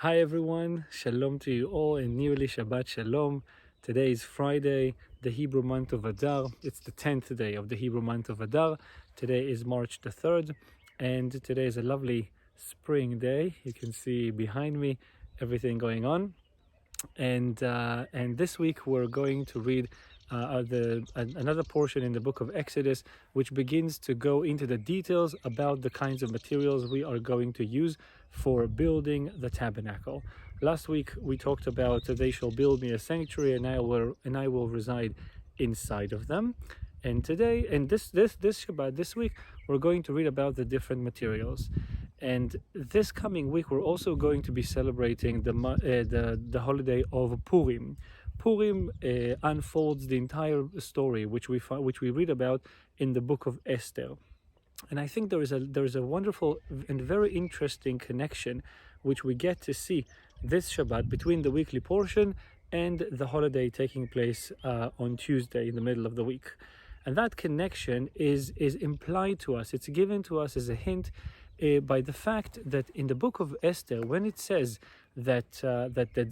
Hi everyone, Shalom to you all and nearly Shabbat Shalom. Today is Friday, the Hebrew month of Adar. It's the 10th day of the Hebrew month of Adar. Today is March the 3rd and today is a lovely spring day. You can see behind me everything going on. And this week we're going to read another portion in the Book of Exodus, which begins to go into the details about the kinds of materials we are going to use for building the tabernacle. Last week we talked about they shall build me a sanctuary, and I will reside inside of them. And today, and this Shabbat, this week, we're going to read about the different materials. And this coming week, we're also going to be celebrating the holiday of Purim. Purim unfolds the entire story, which we read about in the Book of Esther. And I think there is a wonderful and very interesting connection which we get to see this Shabbat between the weekly portion and the holiday taking place on Tuesday in the middle of the week. And that connection is implied to us. It's given to us as a hint by the fact that in the Book of Esther, when it says that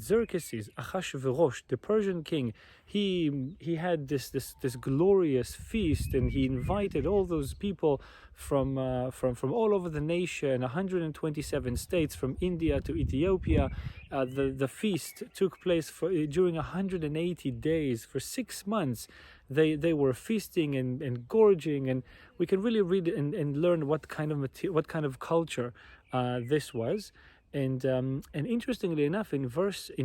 Xerxes, Ahasuerus, the Persian king, he had this glorious feast, and he invited all those people from all over the nation, 127 states, from India to Ethiopia. The feast took place during 180 days for 6 months. They were feasting and gorging, and we can really read and learn what kind of culture this was. And interestingly enough, in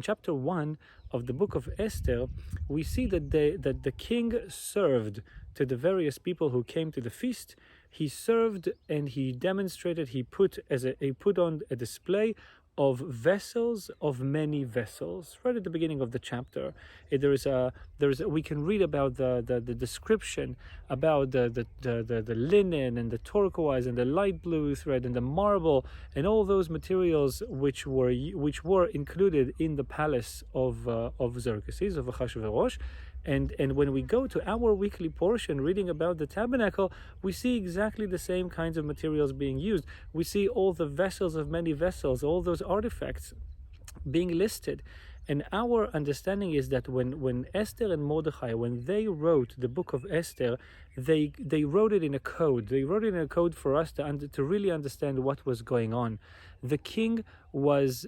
chapter 1 of the Book of Esther, we see that the king served to the various people who came to the feast. He served and he demonstrated. He put on a display of vessels, of many vessels, right at the beginning of the chapter. We can read about the description about the linen and the turquoise and the light blue thread and the marble and all those materials which were included in the palace of Xerxes, of Ahasuerus. And when we go to our weekly portion reading about the tabernacle, we see exactly the same kinds of materials being used. We see all the vessels of many vessels, all those artifacts being listed. And our understanding is that when Esther and Mordechai, when they wrote the Book of Esther, they wrote it in a code. They wrote it in a code for us to really understand what was going on. The king was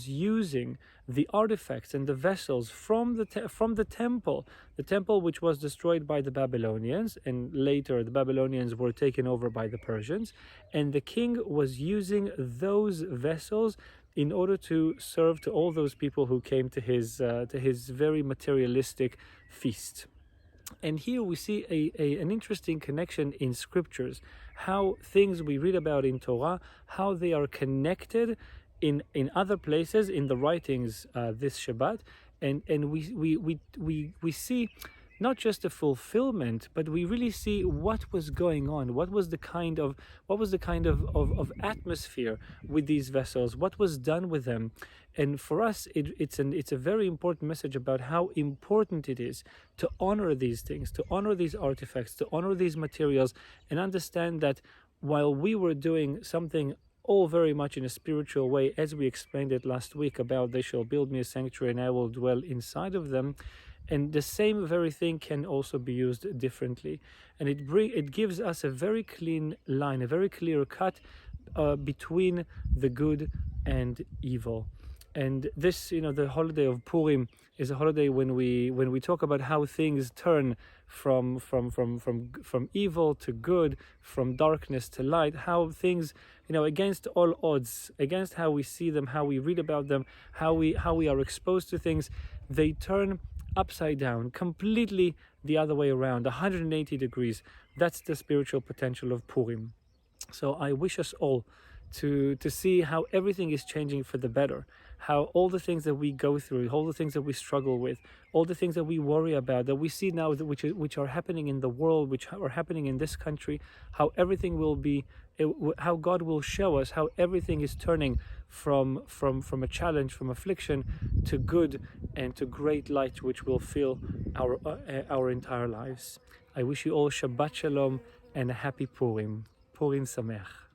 using the artifacts and the vessels from the temple which was destroyed by the Babylonians, and later the Babylonians were taken over by the Persians, and the king was using those vessels in order to serve to all those people who came to his very materialistic feast. And here we see an interesting connection in scriptures, how things we read about in Torah, how they are connected in other places in the writings this Shabbat, and we see not just a fulfillment, but we really see what was going on, what was the kind of atmosphere with these vessels, what was done with them. And for us, it's a very important message about how important it is to honor these things, to honor these artifacts, to honor these materials, and understand that while we were doing something all very much in a spiritual way, as we explained it last week about they shall build me a sanctuary and I will dwell inside of them, and the same very thing can also be used differently. And it gives us a very clean line, a very clear cut between the good and evil. And this, the holiday of Purim is a holiday when we talk about how things turn from evil to good, from darkness to light, how things, against all odds, against how we see them, how we read about them, how we are exposed to things, they turn upside down, completely the other way around, 180 degrees. That's the spiritual potential of Purim. So I wish us all to see how everything is changing for the better, how all the things that we go through, all the things that we struggle with, all the things that we worry about, that we see now which are happening in the world, which are happening in this country, how everything will be, how God will show us how everything is turning from a challenge, from affliction, to good and to great light, which will fill our entire lives. I wish you all Shabbat Shalom and a happy Purim. Purim Sameach.